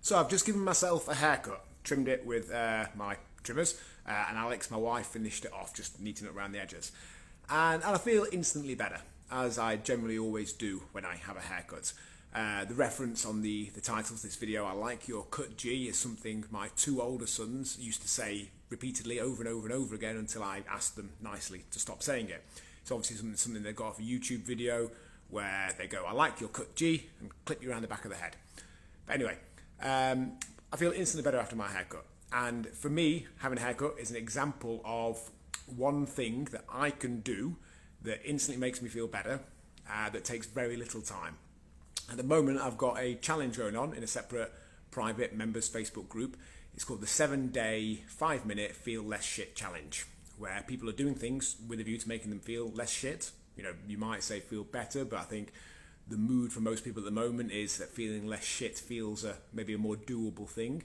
So I've just given myself a haircut, trimmed it with my trimmers, and Alex, my wife, finished it off, just neatening it around the edges. And I feel instantly better, as I generally always do when I have a haircut. The reference on the title of this video, "I like your cut G," is something my two older sons used to say repeatedly over and over and over again until I asked them nicely to stop saying it. It's obviously something they got off a YouTube video where they go, "I like your cut G," and clip you around the back of the head. But anyway, I feel instantly better after my haircut. And for me, having a haircut is an example of one thing that I can do that instantly makes me feel better, that takes very little time. At the moment, I've got a challenge going on in a separate private members Facebook group. It's called the 7-day, 5-minute Feel Less Shit Challenge, where people are doing things with a view to making them feel less shit. You know, you might say feel better, but I think the mood for most people at the moment is that feeling less shit feels maybe a more doable thing.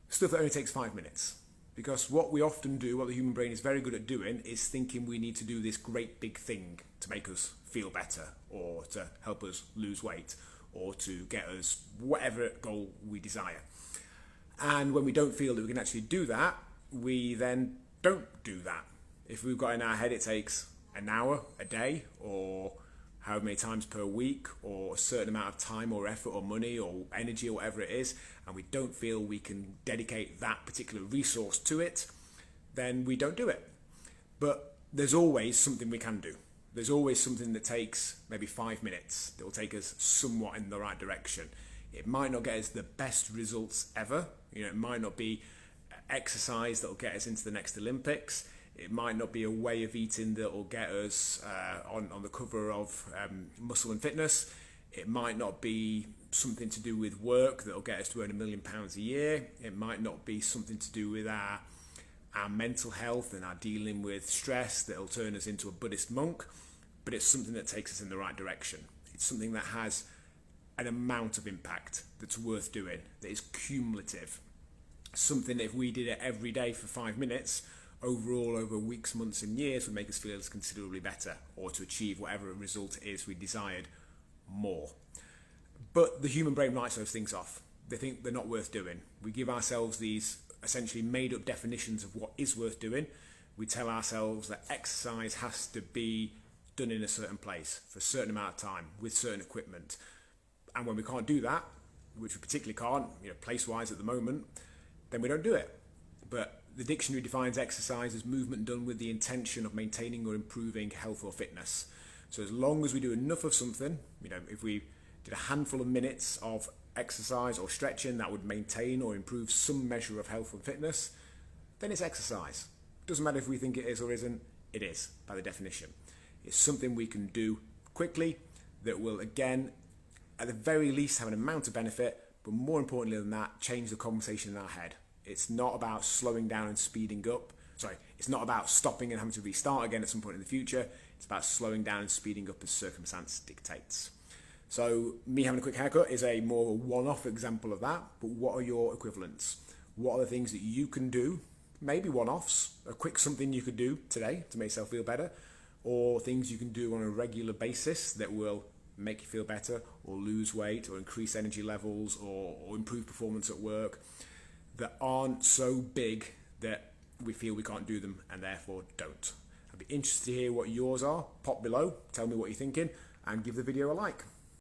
Stuff that only takes 5 minutes. Because what we often do, what the human brain is very good at doing, is thinking we need to do this great big thing to make us feel better, or to help us lose weight, or to get us whatever goal we desire. And when we don't feel that we can actually do that, we then don't do that. If we've got in our head it takes an hour, a day, or however many times per week, or a certain amount of time or effort or money or energy or whatever it is, and we don't feel we can dedicate that particular resource to it, then we don't do it. But there's always something we can do. There's always something that takes maybe 5 minutes that will take us somewhat in the right direction. It might not get us the best results ever. You know, it might not be exercise that will get us into the next Olympics. It might not be a way of eating that will get us on the cover of Muscle and Fitness. It might not be something to do with work that will get us to earn £1 million a year. It might not be something to do with our mental health and our dealing with stress that will turn us into a Buddhist monk. But it's something that takes us in the right direction. It's something that has an amount of impact that's worth doing, that is cumulative. Something that if we did it every day for 5 minutes, overall over weeks, months and years, would make us feel considerably better, or to achieve whatever result it is we desired more. But the human brain writes those things off. They think they're not worth doing. We give ourselves these essentially made up definitions of what is worth doing. We tell ourselves that exercise has to be done in a certain place for a certain amount of time with certain equipment. And when we can't do that, which we particularly can't, place-wise at the moment, then we don't do it. But the dictionary defines exercise as movement done with the intention of maintaining or improving health or fitness. So as long as we do enough of something, if we did a handful of minutes of exercise or stretching that would maintain or improve some measure of health and fitness, then it's exercise. Doesn't matter if we think it is or isn't, it is by the definition. It's something we can do quickly that will, again, at the very least have an amount of benefit, but more importantly than that, change the conversation in our head. It's not about slowing down and speeding up. It's not about stopping and having to restart again at some point in the future. It's about slowing down and speeding up as circumstance dictates. So me having a quick haircut is a more one-off example of that, but what are your equivalents? What are the things that you can do, maybe one-offs, a quick something you could do today to make yourself feel better, or things you can do on a regular basis that will make you feel better, or lose weight, or increase energy levels, or improve performance at work, that aren't so big that we feel we can't do them and therefore don't. I'd be interested to hear what yours are. Pop below, tell me what you're thinking, and give the video a like.